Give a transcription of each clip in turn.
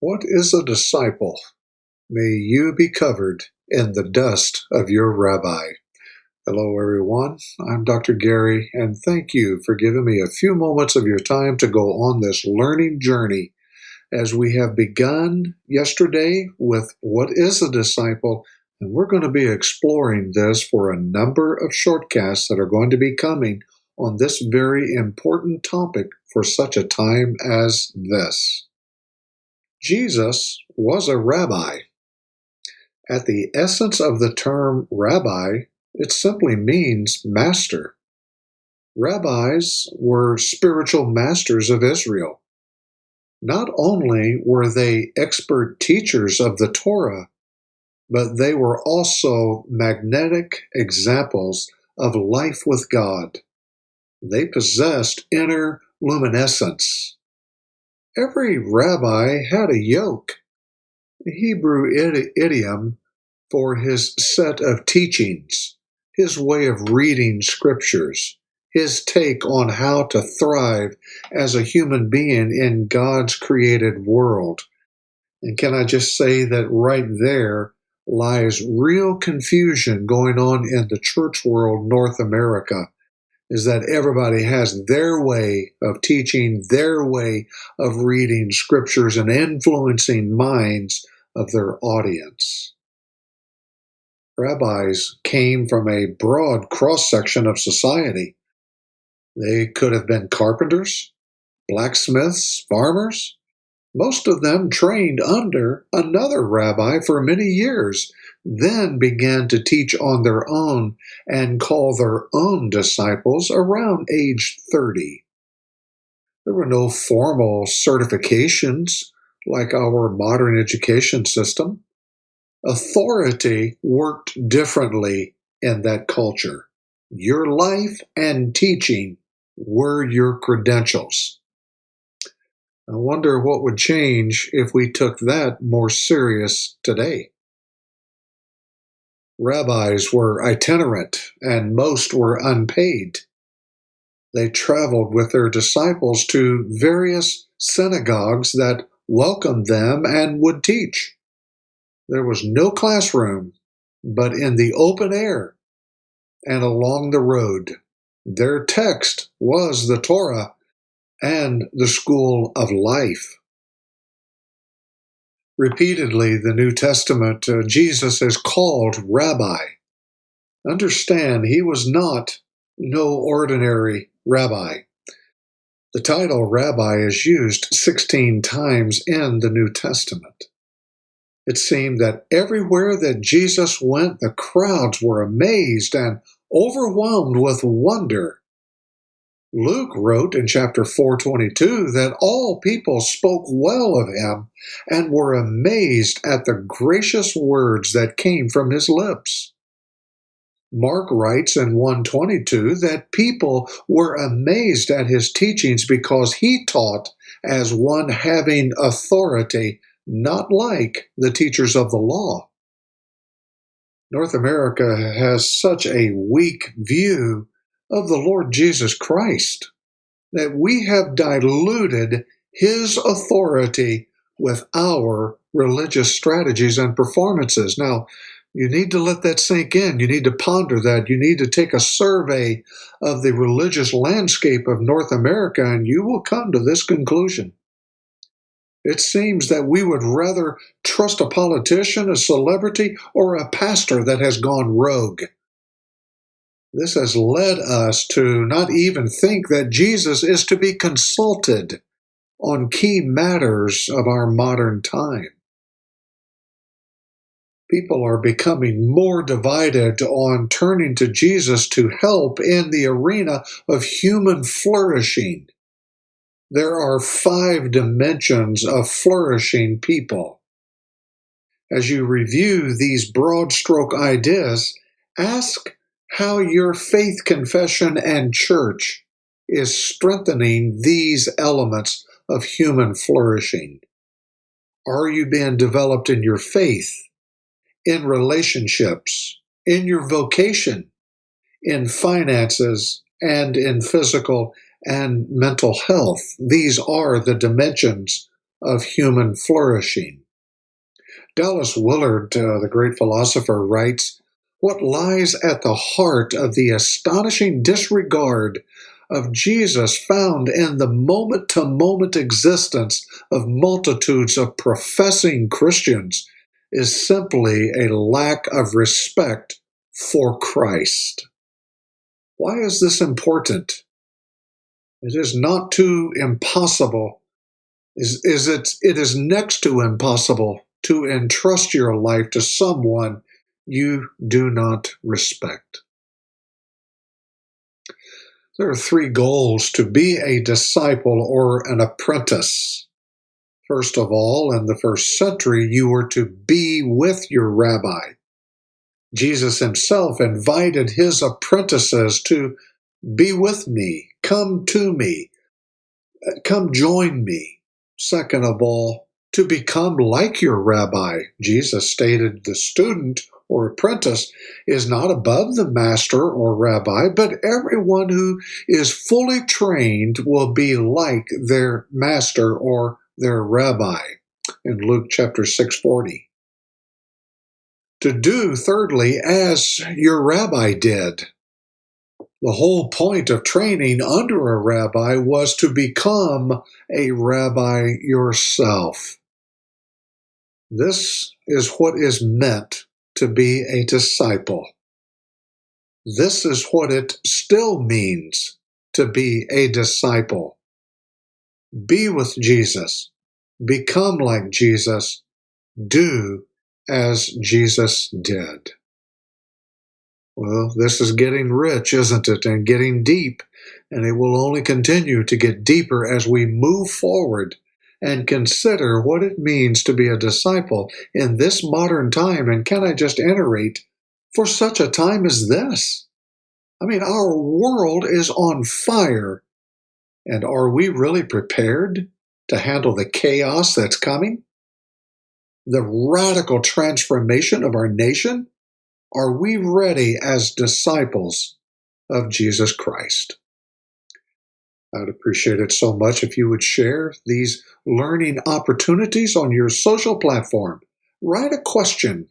What is a disciple? May you be covered in the dust of your rabbi. Hello, everyone. I'm Dr. Gary, and thank you for giving me a few moments of your time to go on this learning journey as we have begun yesterday with what is a disciple, and we're going to be exploring this for a number of shortcasts that are going to be coming on this very important topic for such a time as this. Jesus was a rabbi. At the essence of the term rabbi, it simply means master. Rabbis were spiritual masters of Israel. Not only were they expert teachers of the Torah, but they were also magnetic examples of life with God. They possessed inner luminescence. Every rabbi had a yoke, a Hebrew idiom for his set of teachings, his way of reading scriptures, his take on how to thrive as a human being in God's created world. And can I just say that right there lies real confusion going on in the church world, North America, is that everybody has their way of teaching, their way of reading scriptures and influencing minds of their audience. Rabbis came from a broad cross-section of society. They could have been carpenters, blacksmiths, farmers. Most of them trained under another rabbi for many years, then began to teach on their own and call their own disciples around age 30. There were no formal certifications like our modern education system. Authority worked differently in that culture. Your life and teaching were your credentials. I wonder what would change if we took that more serious today. Rabbis were itinerant, and most were unpaid. They traveled with their disciples to various synagogues that welcomed them and would teach. There was no classroom, but in the open air and along the road. Their text was the Torah and the school of life. Repeatedly, the New Testament, Jesus is called Rabbi. Understand, he was not no ordinary rabbi. The title Rabbi is used 16 times in the New Testament. It seemed that everywhere that Jesus went, the crowds were amazed and overwhelmed with wonder. Luke wrote in chapter 4:22 that all people spoke well of him and were amazed at the gracious words that came from his lips. Mark writes in 1:22 that people were amazed at his teachings because he taught as one having authority, not like the teachers of the law. North America has such a weak view of the Lord Jesus Christ that we have diluted his authority with our religious strategies and performances. Now, you need to let that sink in. You need to ponder that. You need to take a survey of the religious landscape of North America, and you will come to this conclusion. It seems that we would rather trust a politician, a celebrity, or a pastor that has gone rogue. This has led us to not even think that Jesus is to be consulted on key matters of our modern time. People are becoming more divided on turning to Jesus to help in the arena of human flourishing. There are 5 dimensions of flourishing people. As you review these broad stroke ideas, ask how your faith confession and church is strengthening these elements of human flourishing. Are you being developed in your faith, in relationships, in your vocation, in finances, and in physical and mental health? These are the dimensions of human flourishing. Dallas Willard, the great philosopher, writes, "What lies at the heart of the astonishing disregard of Jesus found in the moment-to-moment existence of multitudes of professing Christians is simply a lack of respect for Christ." Why is this important? It is not too impossible. It is next to impossible to entrust your life to someone you do not respect. There are three goals to be a disciple or an apprentice. First of all, in the first century, you were to be with your rabbi. Jesus himself invited his apprentices to be with me, come to me, come join me. Second of all, to become like your rabbi. Jesus stated the student or apprentice is not above the master or rabbi, but everyone who is fully trained will be like their master or their rabbi, in Luke chapter 6:40. To do, thirdly, as your rabbi did. The whole point of training under a rabbi was to become a rabbi yourself. This is what is meant to be a disciple. This is what it still means to be a disciple. Be with Jesus. Become like Jesus. Do as Jesus did. Well, this is getting rich, isn't it? And getting deep. And it will only continue to get deeper as we move forward and consider what it means to be a disciple in this modern time. And can I just iterate, for such a time as this? I mean, our world is on fire. And are we really prepared to handle the chaos that's coming? The radical transformation of our nation? Are we ready as disciples of Jesus Christ? I would appreciate it so much if you would share these learning opportunities on your social platform. Write a question,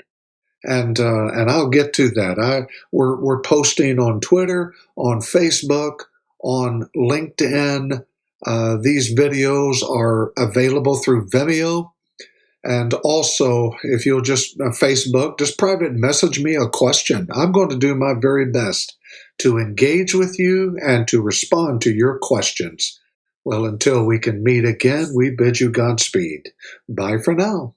and I'll get to that. We're posting on Twitter, on Facebook, on LinkedIn. These videos are available through Vimeo. And also, if you'll just Facebook, just private message me a question. I'm going to do my very best to engage with you and to respond to your questions. Well, until we can meet again, we bid you Godspeed. Bye for now.